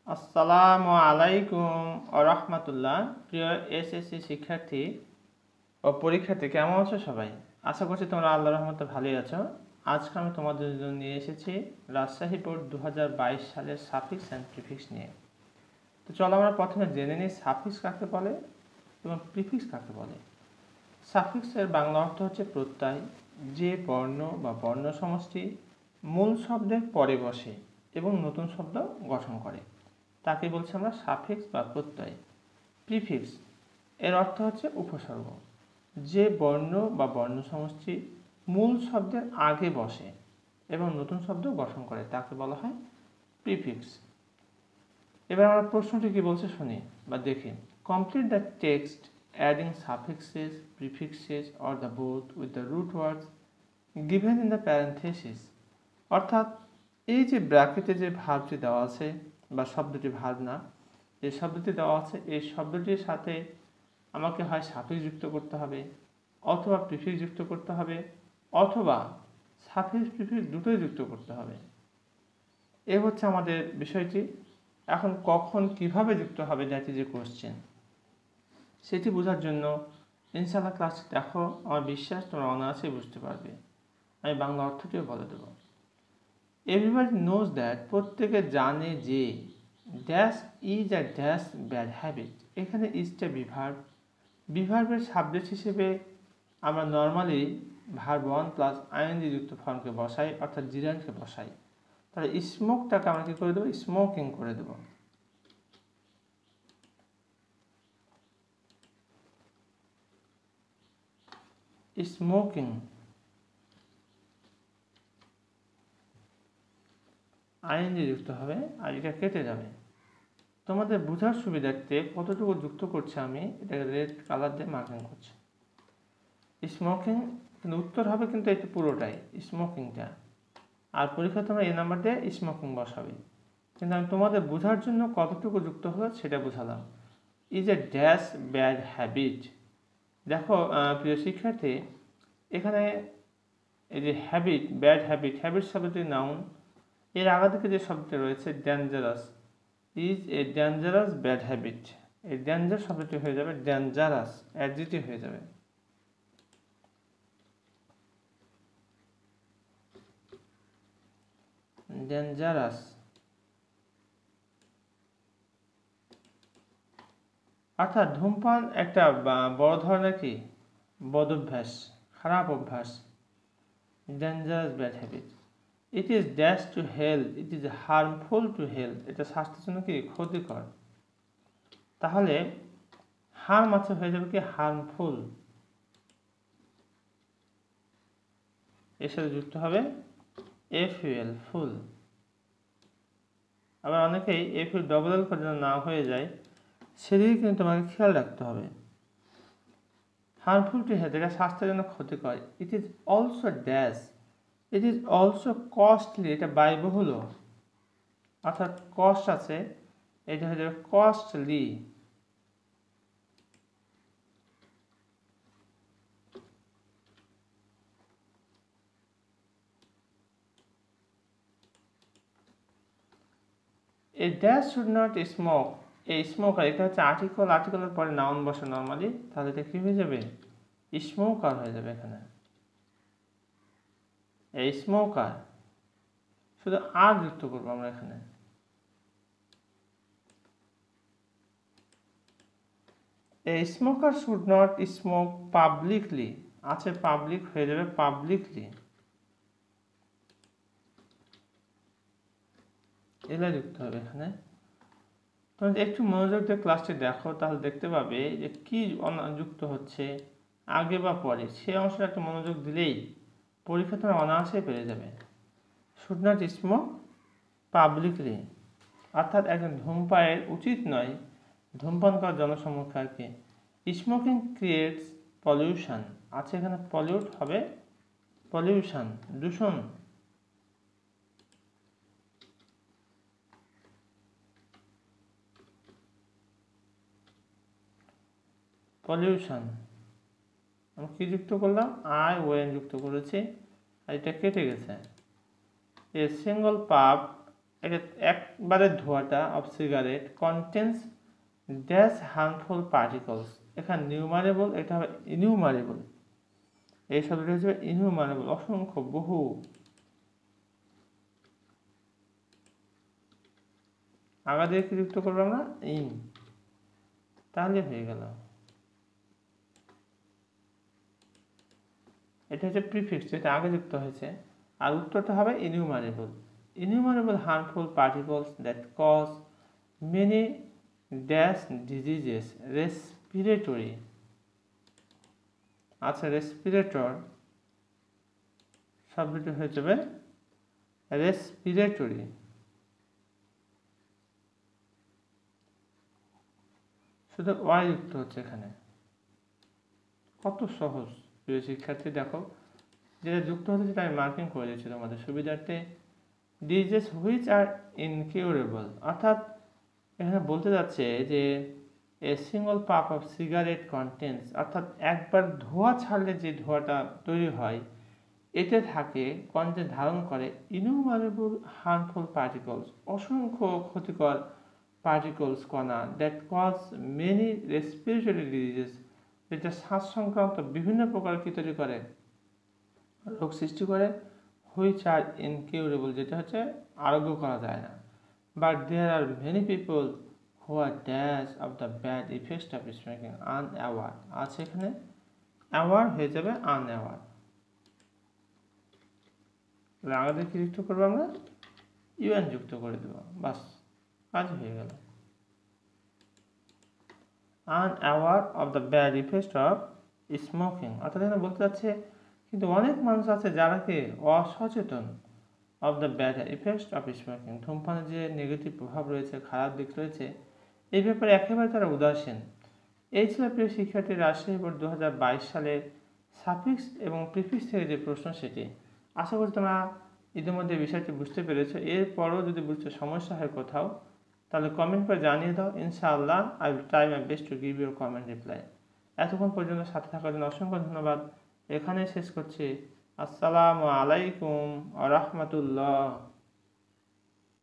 আসসালামু আলাইকুম রাহমাতুল্লাহ। প্রিয় এসএসসি শিক্ষার্থী ও পরীক্ষার্থী, কেমন আছো সবাই? আশা করছি তোমরা আল্লাহর রহমতে ভালোই আছো। আজকে আমি তোমাদের জন্য নিয়ে এসেছি রাজশাহী বোর্ড 2022 সালের সাফিক্স অ্যান্ড প্রিফিক্স নিয়ে। তো চলো আমরা প্রথমে জেনে নিই সাফিক্স কাকে বলে এবং প্রিফিক্স কাকে বলে। সাফিক্সের বাংলা অর্থ হচ্ছে প্রত্যয়, যে বর্ণ বা বর্ণ সমষ্টি মূল শব্দের পরে বসে এবং নতুন শব্দ গঠন করে, তাকে বলছি আমরা সাফিক্স বা প্রত্যয়। প্রিফিক্স এর অর্থ হচ্ছে উপসর্গ, যে বর্ণ বা বর্ণ সমষ্টি মূল শব্দের আগে বসে এবং নতুন শব্দ গঠন করে, তাকে বলা হয় প্রিফিক্স। এবার আমরা প্রশ্নটি কি বলছে শুনি বা দেখি। Complete the text adding suffixes, prefixes or the both with the root words given in the parenthesis. অর্থাৎ এই যে ব্র্যাকেটে যে ভার্বটি দেওয়া আছে বা শব্দটি ভার্ব না, যে শব্দটি দেওয়া আছে এই শব্দটির সাথে আমাকে হয় সাফিক্স যুক্ত করতে হবে অথবা প্রিফিক্স যুক্ত করতে হবে অথবা সাফিক্স প্রিফিক্স দুটোই যুক্ত করতে হবে। এ হচ্ছে আমাদের বিষয়টি। এখন কখন কিভাবে যুক্ত হবে, দ্যাট ইজ এ কোশ্চেন। সেটি বোঝার জন্য ইনশাআল্লাহ ক্লাসটি দেখো, আমার বিশ্বাস তোমরা অনায়াসেই বুঝতে পারবে। আমি বাংলা অর্থটিও বলে দেবো। এভরিবডি নোজ দ্যাট, প্রত্যেকে জানে যে, dash is a dash bad habit. এখানে ইজটা বিভার্ব, বিভার্বের সাবজেক্ট হিসেবে আমরা নর্মালি ভার্ব 1 প্লাস আইএনজি যুক্ত ফর্মকে বসাই, অর্থাৎ জিরানকে বসাই। তাহলে স্মোকটাকে আমরা কী করে দেবো, স্মোকিং করে দেবো। স্মোকিং আইএনজি যুক্ত হবে আর এটা কেটে যাবে। তোমাদের বোঝার সুবিধার্থে কতটুকু যুক্ত করছে আমি এটাকে রেড কালার দিয়ে মার্কিং করছি। স্মোকিং কিন্তু উত্তর হবে কিন্তু এটা পুরোটাই স্মোকিংটা, আর পরীক্ষা তোমরা এই নাম্বার দিয়ে স্মোকিং বসাবে। কিন্তু আমি তোমাদের বোঝার জন্য কতটুকু যুক্ত হলো সেটা বোঝালাম। Is a dash bad habit. দেখো প্রিয় শিক্ষার্থী, এখানে এই যে হ্যাবিট, ব্যাড হ্যাবিট, হ্যাবিট শব্দটি নাউন, এর আগে থেকে যে শব্দটি রয়েছে dangerous, is a dangerous bad habit. এই ডেঞ্জার শব্দটি হয়ে যাবে ডেঞ্জারাস, অ্যাডজেক্টিভ হয়ে যাবে। ডেঞ্জারাস। অর্থাৎ ধূমপান একটা বড় ধরনের কি বদ অভ্যাস, খারাপ অভ্যাস। Dangerous bad habit. It is dash to health, it is harmful to health. এটা স্বাস্থ্যের জন্য কি ক্ষতিকর। তাহলে হার্ম আছে হয়ে যাবে কি হার্মফুল, এর সাথে যুক্ত হবে এফইউএল, ফুল। আবার অনেকেই এফইউএল ডবল এল করে যেন না হয়ে যায় সেদিকে কিন্তু তোমাকে খেয়াল রাখতে হবে। হার্মফুল টু হেলথ, এটা স্বাস্থ্যের জন্য ক্ষতিকর। It is also dash, it is also costly, এটা ব্যয়বহুল, অর্থাৎ কস্ট আছে, এটা হয়ে যাবে costly. A dash should not smoke, এই স্মোকার, এটা হচ্ছে আর্টিকল, আর্টিকলের পরে নাউন বসে নর্মালি, তাহলে এটা কি হয়ে যাবে স্মোকার হয়ে যাবে। এখানে এই স্মোকার শুধু আর যুক্ত করবো আমরা এখানে। A smoker should not smoke publicly, আছে পাবলিক হয়ে যাবে পাবলিকলি, এগুলো যুক্ত হবে এখানে। তুমি একটু মনোযোগ দিয়ে ক্লাসটি দেখো, তাহলে দেখতে পাবে যে কি যুক্ত হচ্ছে আগে বা পরে, সে অংশটা একটু মনোযোগ দিলেই পরীক্ষা তোমার অনায়াসে পেরে যাবে। শুড নট স্মোক পাবলিকলি, অর্থাৎ একজন ধূমপানের উচিত নয় ধূমপান করার জনসমক্ষে। স্মোকিং ক্রিয়েটস পলিউশন, আছে এখানে পলিউট হবে পলিউশন, দূষণ। পলিউশন আমি কি যুক্ত করলাম, আই ওয়েন যুক্ত করেছি আর এটা কেটে গেছে। এ সিঙ্গল পাব এটা একবারে ধোঁয়াটা of cigarette contains dash harmful particles. এখানে নিউমারেবল, এটা হবে ইনিউমারেবল। এই শব্দটি হচ্ছে ইনিউমারেবল, অসংখ্য, বহু। আগা দিয়ে কি যুক্ত করবো আমরা? ইন, তাহলে হয়ে গেল। এটা হচ্ছে প্রিফিক্স, যেটা আগে যুক্ত হয়েছে। আর উত্তরটা হবে innumerable. Innumerable harmful particles that cause many dash diseases respiratory. আচ্ছা, রেসপিরেটর শব্দটি হয়ে যাবে রেসপিরেটরি। শুধু ওয়াই যুক্ত হচ্ছে এখানে। কত সহজ প্রিয় শিক্ষার্থী, দেখো যেটা যুক্ত হচ্ছে সেটা আমি মার্কিং করে দিচ্ছি তোমাদের সুবিধার্থে। ডিজিজ হুইচ আর ইনকিউরেবল, অর্থাৎ এখানে বলতে যাচ্ছে যে a single puff of cigarette contains, অর্থাৎ একবার ধোঁয়া ছাড়লে যে ধোঁয়াটা তৈরি হয় এতে থাকে কন্টেন্ট ধারণ করে ইনুমারেবল হার্মফুল পার্টিকলস, অসংখ্য ক্ষতিকর পার্টিকলস, কণা, that cause many respiratory diseases, যেটা শ্বাস সংক্রান্ত বিভিন্ন প্রকার কি তৈরি করে, রোগ সৃষ্টি করে। হুইচ আর ইনকিউরেবল, যেটা হচ্ছে আরোগ্য করা যায় না। But there are many people who are dash of the bad effects of smoking unaware. আছে এখানে অ্যাওয়ার হয়ে যাবে আনঅ্যাওয়ার। আমাদের কি যুক্ত করবো আমরা? ইউএন যুক্ত করে দেবো, বাস কাজ হয়ে গেল। Unaware of the bad effects of smoking, অর্থাৎ এখানে বলতে চাচ্ছে কিন্তু অনেক মানুষ আছে যারা কি অসচেতন, of the bad effects of smoking, ধূমপানের যে নেগেটিভ প্রভাব রয়েছে, খারাপ দিক রয়েছে, এই ব্যাপারে একেবারে তারা উদাসীন। এই ছিল প্রিয় শিক্ষার্থী রাজশাহী বোর্ড 2022 সালের সাফিক্স এবং প্রিফিক্স থেকে যে প্রশ্ন সেটি। আশা করি তোমরা ইতিমধ্যে বিষয়টি বুঝতে পেরেছো। এরপরও যদি বুঝতে সমস্যা হয় কোথাও, তাহলে কমেন্ট করে জানিয়ে দাও। ইনশাআল্লাহ I will try my best to give your comment reply. এতক্ষণ পর্যন্ত সাথে থাকার জন্য অসংখ্য ধন্যবাদ। এখানেই শেষ করছি। আসসালামু আলাইকুম ওয়া রাহমাতুল্লাহ।